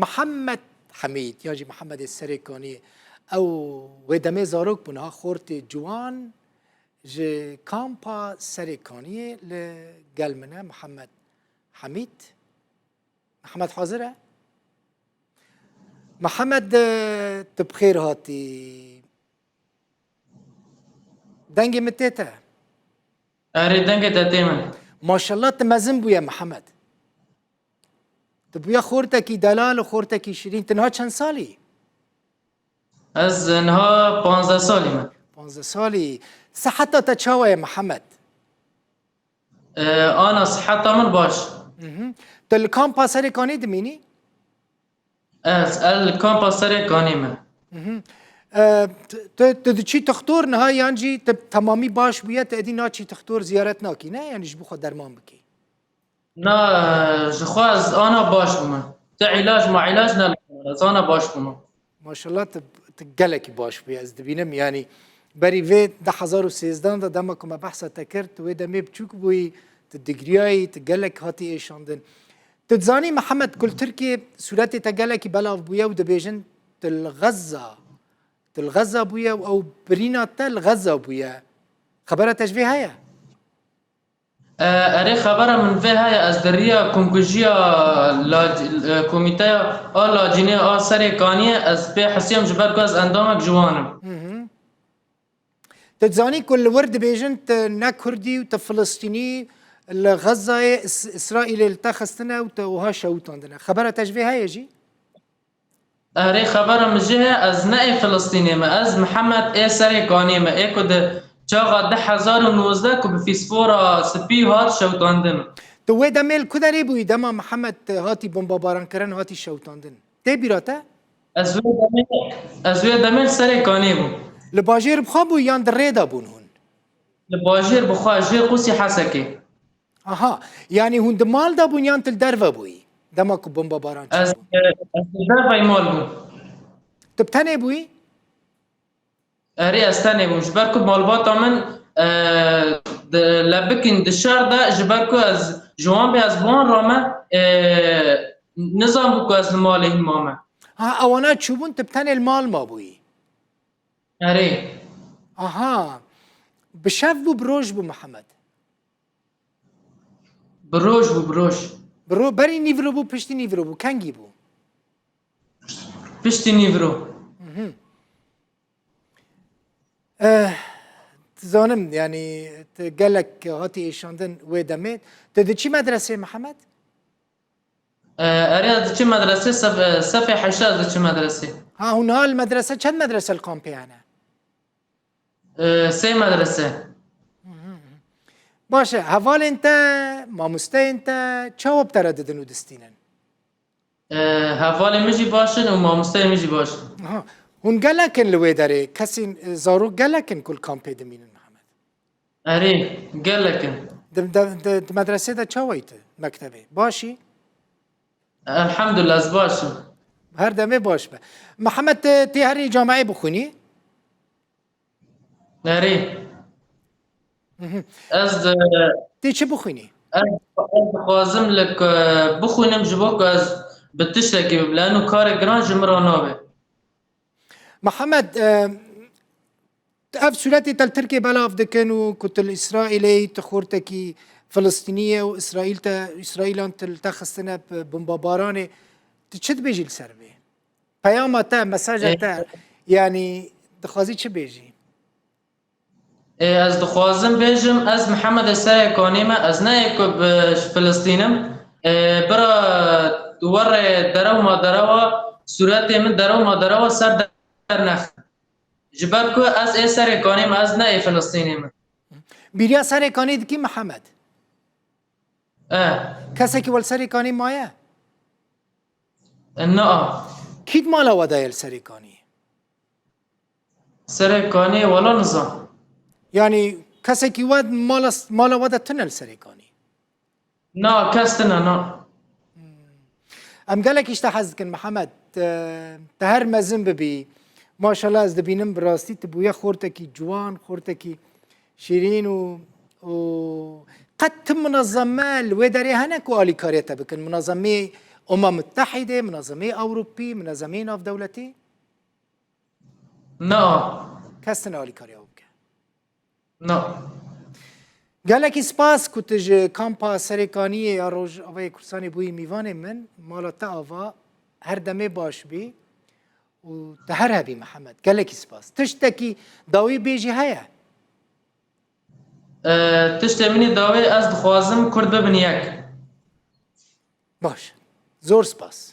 محمد حمید یا جی محمد السرکانی او ودمه زاروک بونها خورت جوان جه کامپا سرکانی لگلمنه محمد حمید. محمد حاضره؟ محمد تبخير هاتي دنجي متيتا اري دنگه تتیمن ما شاء الله تمزن بو يا محمد تبويا خورتكي دلال وخورتكي شيرين تنها چند سالي؟ از انها 15 سالی من 15 سالي صحتا تشاوى يا محمد انا صحتا من باش تل كامبا سريكاني دميني؟ از الكامبا سرکانی من تدچی تختور نها یعنی تمامی باش بیاد ادی ناچی تختور زیارت ناکی نه یعنی جبو خود درمان بکی نا جخوا از انا باش بومن تا علاج ما علاج نلکن از انا باش بومن ماشاءالله تقلك باش بي از دبينم يعني بري في ده 2013 ده دما كما بحث تكرت وده مي بتشوك بوي تدغرياي تقلك هاتي ايشاندن تتزاني محمد كل تركي سورتي تقلك بلاف بويا ودبيجن تلغزة بويا او برينا تلغزة بويا خبرها تشبيه هيا اري خبره من في هاي از دريا كونكوجيا كوميتايا لا جيني سرکانی از في حسيم جبر از اندامك جوانم تتزاني كل ورد بيجن نا كردي وتفلسطيني الغزة إسرائيل التخستنا وها شوتاندنا خبرها تشبيه هاي يجي اري خبره من جهه از نای فلسطيني ما از محمد سرکانی ما كد چاقا 2019 که به فیسفورا سپی هات شوتاندن تو وی دمیل کدری بوی دما محمد هاتی بمباران کرن هاتی شوتاندن تی بیراته؟ از وی دمیل سرکانی بو لباجیر بخواب بو یان در ریدا بون هون لباجیر بخواه جیر قوسی حسکی آها یعنی هون دمال دا بون یان تل دروا بوی دما که بمباران چی از بون در مال بو تبتنه بوی؟ اري استني جبركو مالباتا من لبكن دشار دا جبركو از جوان بي از بون راما نظام بكو از المال ماما ها اوانا چوبون تبتنه المال ما بوی اري آها بشف بو بروش بو محمد بروش برو بری نیورو بو پشتی نیورو بو کنگی بو پشتی نیورو زانم يعني قالك هاتي ايشاندن ويدمت تدي چي مدرسة محمد؟ اري از چه مدرسه صفحه 8 از چه مدرسه ها هنا المدرسة چند مدرسة الكامبي أنا؟ سه مدرسه باشه هوال انت ماموسته انت چاو بترددن ودستينن؟ حوالی میجی باشن و ماموسته میجی باشن ها هون قالك اللي داري كسين زارو قالك كل كامبي دمين محمد اري قال لك دم مدرسة دا چاويت مكتبه باشي؟ الحمد لله از باشن هر دمه باش به محمد تي هري جامعي بخوني؟ اري از تي چه بخوني؟ خوازم لك بخونم جبوك از بتشتكي لانه كار جران جمرا نابه محمد اف سورتي تل تركي بلاف دكنو كنت الاسرائيلي تخورتكي فلسطينيه واسرائيل اسرائيل انت تخستنا بمبارانه تشد بيجي السربي بياما تا مساجة تا يعني دخوازي چه بيجي از دخوازم بيجم از محمد السرکانی ما از نايك بفلسطينم برا ور درو ما دروا سورتي من درو ما دروا سر در نخ جبركو از سرکانی ما از ناي فلسطيني ما بيريا سركاني دكي محمد كسكي والسركاني مايا نا كيد مالا ودايا السركاني سرکانی ولا نظام يعني كسكي ود مالا ودا تنل سركاني نا كستنا نا ام قالك اشتحزكن محمد تهر مزن ببي ما شاء الله از دبينم براستي تبويا خورتكي جوان خورتكي شيرين و قد منظمة الويداري هناك والي كاريتا بكن منظمة متحدة، منظمة أوروبية، منظمة ناف دولتي؟ نا کس نالی کاری او بکه. نا گلکی سپاس کتج کامپا سرکانی یا روز آوای کرسانی بوی میوان من مالا تا آوا هر دمه باش بی و تهر هبی محمد گلکی سپاس تشتکی داوی بیجی هیا تشتی منی داوی از دخوازم کرد ببین یک باش زور سپاس